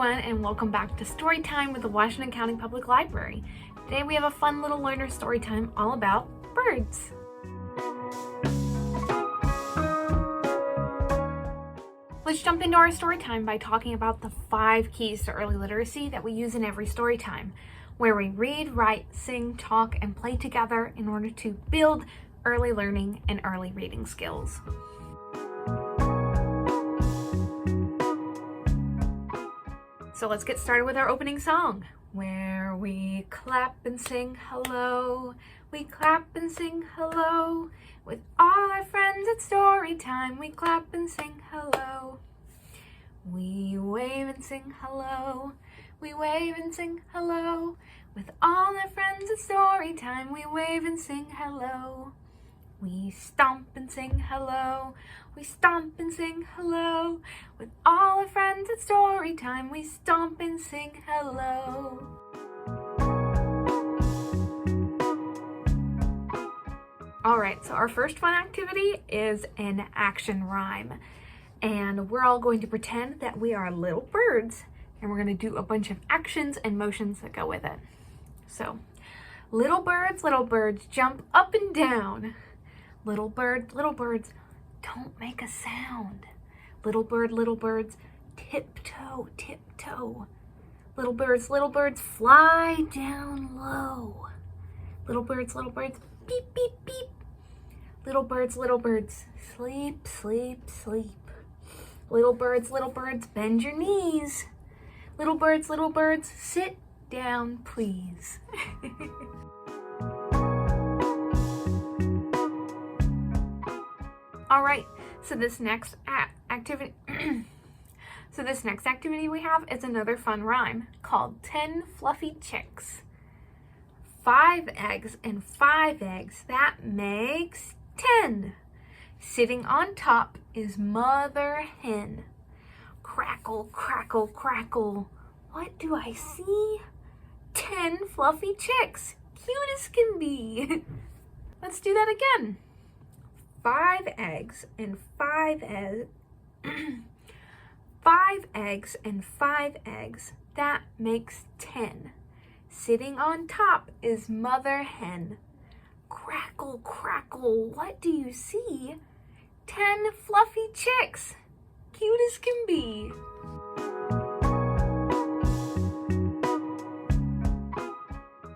everyone, and welcome back to Storytime with the Washington County Public Library. Today we have a fun little learner story time all about birds. Let's jump into our story time by talking about the 5 keys to early literacy that we use in every story time, where we read, write, sing, talk, and play together in order to build early learning and early reading skills. So let's get started with our opening song, where we clap and sing hello. We clap and sing hello. With all our friends at story time, we clap and sing hello. We wave and sing hello. We wave and sing hello. With all our friends at story time, we wave and sing hello. We stomp and sing hello. We stomp and sing hello. With all our friends at story time, we stomp and sing hello. All right, so our first fun activity is an action rhyme. And we're all going to pretend that we are little birds, and we're going to do a bunch of actions and motions that go with it. So, little birds, jump up and down. Little birds, don't make a sound. Little birds, tiptoe, tiptoe. Little birds, fly down low. Little birds, beep, beep, beep. Little birds, sleep, sleep, sleep. Little birds, bend your knees. Little birds, sit down, please. All right, so this next activity we have is another fun rhyme called 10 Fluffy Chicks. 5 eggs and 5 eggs, that makes 10. Sitting on top is Mother Hen. Crackle, crackle, crackle. What do I see? 10 fluffy chicks, cute as can be. Let's do that again. 5 eggs and 5 eggs. 5 eggs and 5 eggs, that makes 10. Sitting on top is Mother Hen. Crackle, crackle, what do you see? 10 fluffy chicks, cute as can be.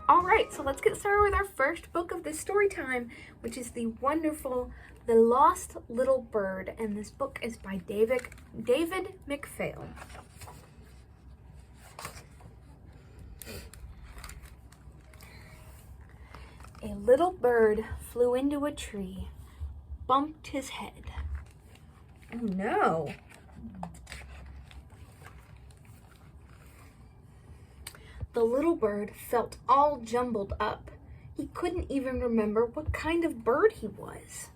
All right, so let's get started with our first book of this story time, which is the wonderful The Lost Little Bird, and this book is by David McPhail. A little bird flew into a tree, bumped his head. Oh no! The little bird felt all jumbled up. He couldn't even remember what kind of bird he was.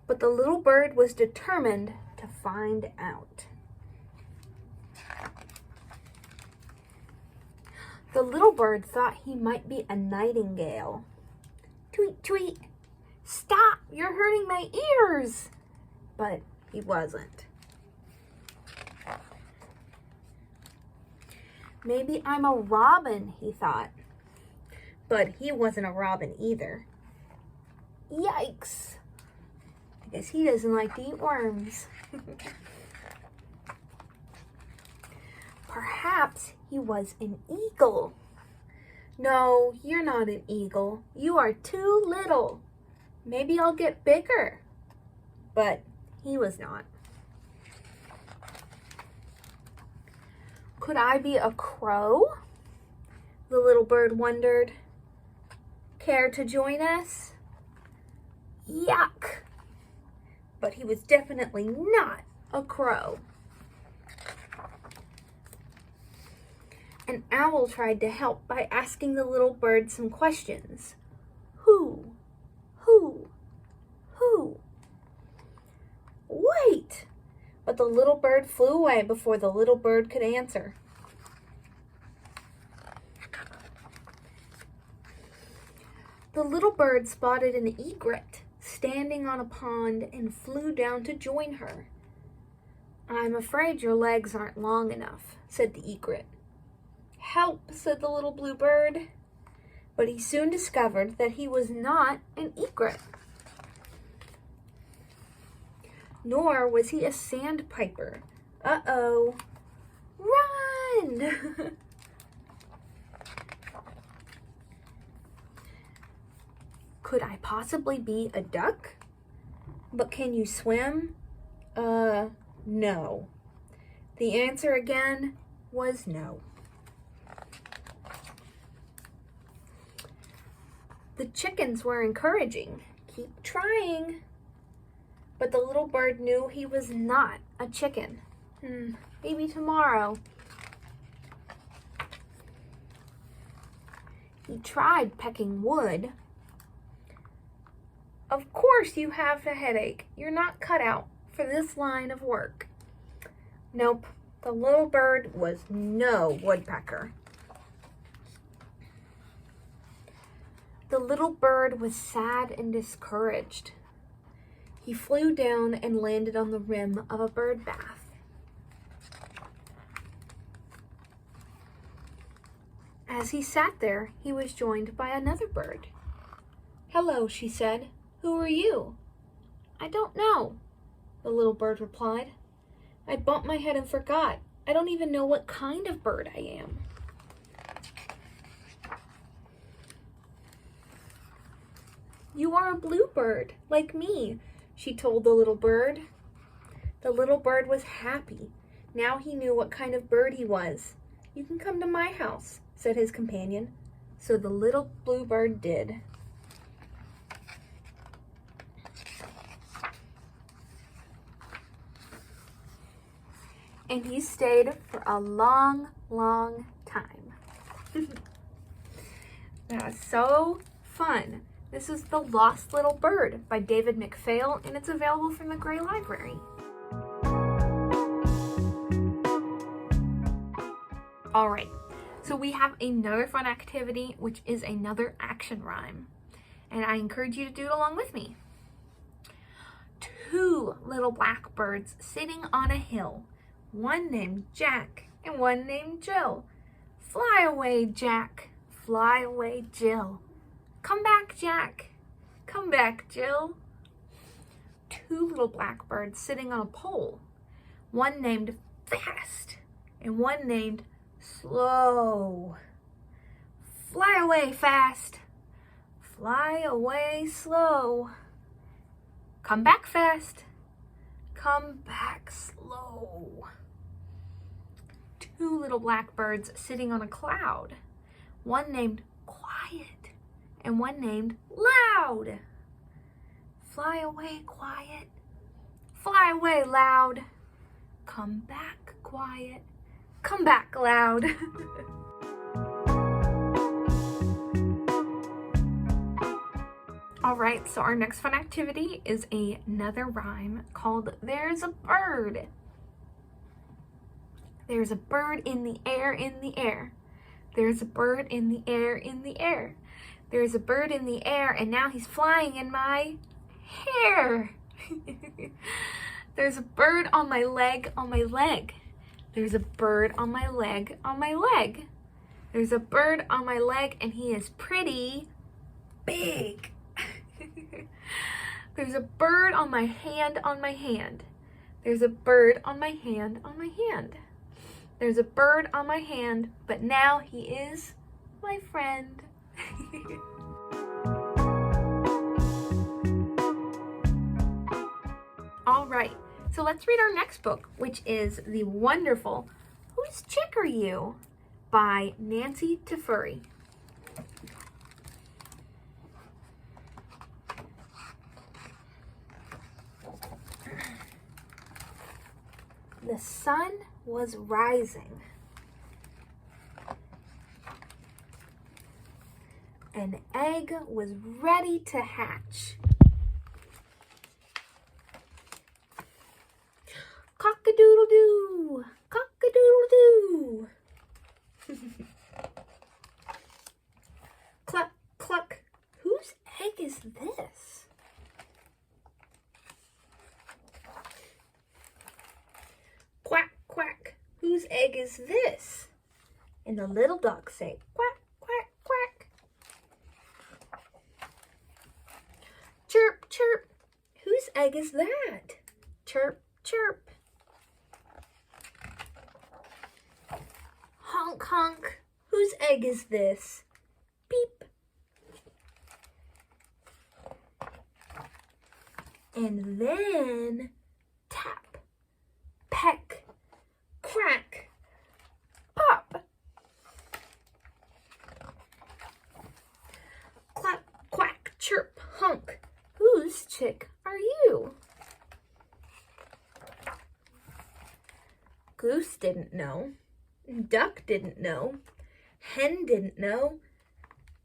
But the little bird was determined to find out. The little bird thought he might be a nightingale. Tweet, tweet, stop, you're hurting my ears. But he wasn't. Maybe I'm a robin, he thought. But he wasn't a robin either. Yikes. I guess he doesn't like to eat worms. Perhaps he was an eagle. No, you're not an eagle. You are too little. Maybe I'll get bigger. But he was not. Could I be a crow? The little bird wondered. Care to join us? Yuck! But he was definitely not a crow. An owl tried to help by asking the little bird some questions. Who? Wait! But the little bird flew away before the little bird could answer. The little bird spotted an egret standing on a pond and flew down to join her. I'm afraid your legs aren't long enough, said the egret. Help, said the little blue bird. But he soon discovered that he was not an egret. Nor was he a sandpiper. Uh-oh. Run! Could I possibly be a duck? But can you swim? No. The answer again was no. The chickens were encouraging. Keep trying. But the little bird knew he was not a chicken. Maybe tomorrow. He tried pecking wood. Of course you have a headache. You're not cut out for this line of work. Nope, the little bird was no woodpecker. The little bird was sad and discouraged. He flew down and landed on the rim of a bird bath. As he sat there, he was joined by another bird. Hello, she said. Who are you? I don't know, the little bird replied. I bumped my head and forgot. I don't even know what kind of bird I am. You are a bluebird, like me, she told the little bird. The little bird was happy. Now he knew what kind of bird he was. You can come to my house, said his companion. So the little bluebird did. And he stayed for a long, long time. That was so fun. This is The Lost Little Bird by David McPhail, and it's available from the Gray Library. All right, so we have another fun activity, which is another action rhyme. And I encourage you to do it along with me. Two little blackbirds sitting on a hill. One named Jack and one named Jill. Fly away, Jack. Fly away, Jill. Come back, Jack. Come back, Jill. Two little blackbirds sitting on a pole. One named Fast and one named Slow. Fly away, Fast. Fly away, Slow. Come back, Fast. Come back, Slow. Two little blackbirds sitting on a cloud. One named Quiet and one named Loud. Fly away, Quiet. Fly away, Loud. Come back, Quiet. Come back, Loud. All right, so our next fun activity is another rhyme called There's a Bird. There's a bird in the air, in the air. There's a bird in the air, in the air. There's a bird in the air, and now he's flying in my hair. There's a bird on my leg, on my leg. There's a bird on my leg, on my leg. There's a bird on my leg, and he is pretty big. There's a bird on my hand, on my hand. There's a bird on my hand, on my hand. There's a bird on my hand, but now he is my friend. All right, so let's read our next book, which is the wonderful Whose Chick Are You? By Nancy Tefuri. The sun was rising. An egg was ready to hatch. Cock-a-doodle-doo, cock-a-doodle-doo. Cluck, cluck. Whose egg is this? egg is this? And the little ducks say, quack, quack, quack. Chirp, chirp. Whose egg is that? Chirp, chirp. Honk, honk. Whose egg is this? Beep. And then tap, peck, crack, pop. Clap, quack, chirp, honk. Whose chick are you? Goose didn't know. Duck didn't know. Hen didn't know.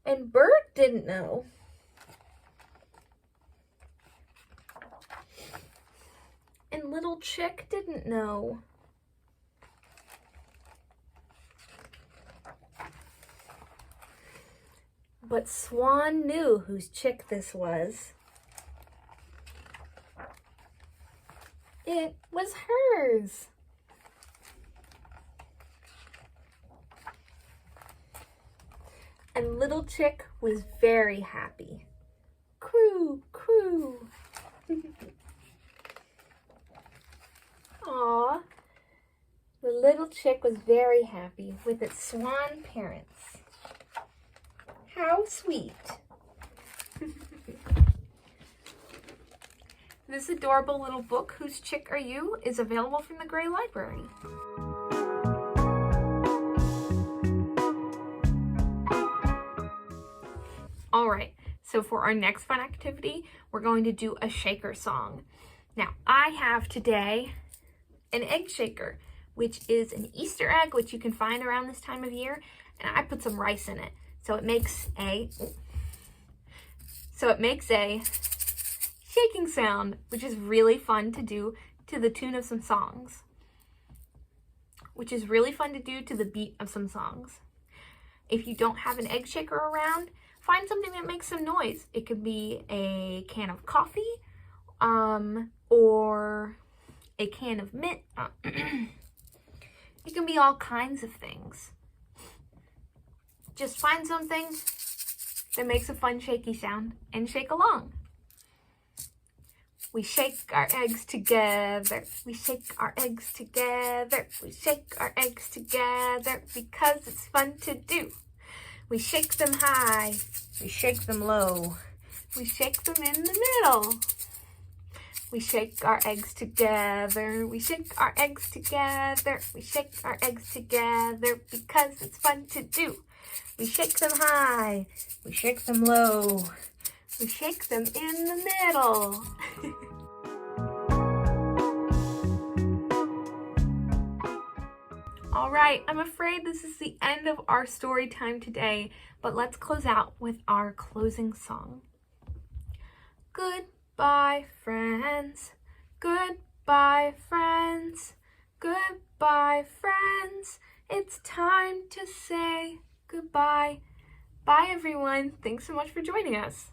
And bird didn't know. And little chick didn't know. But Swan knew whose chick this was. It was hers. And little chick was very happy. Crew, crew. Aw, the little chick was very happy with its swan parents. How sweet. This adorable little book, Whose Chick Are You?, is available from the Gray Library. All right, so for our next fun activity, we're going to do a shaker song. Now, I have today an egg shaker, which is an Easter egg, which you can find around this time of year, and I put some rice in it. So it makes a shaking sound, which is really fun to do to the tune of some songs. Which is really fun to do to the beat of some songs. If you don't have an egg shaker around, find something that makes some noise. It could be a can of coffee, or a can of mint. It can be all kinds of things. Just find something that makes a fun shaky sound and shake along. We shake our eggs together. We shake our eggs together. We shake our eggs together because it's fun to do. We shake them high. We shake them low. We shake them in the middle. We shake our eggs together. We shake our eggs together. We shake our eggs together because it's fun to do. We shake them high. We shake them low. We shake them in the middle. All right, I'm afraid this is the end of our story time today, but let's close out with our closing song. Goodbye, friends. Goodbye, friends. Goodbye, friends. It's time to say goodbye. Bye, everyone. Thanks so much for joining us.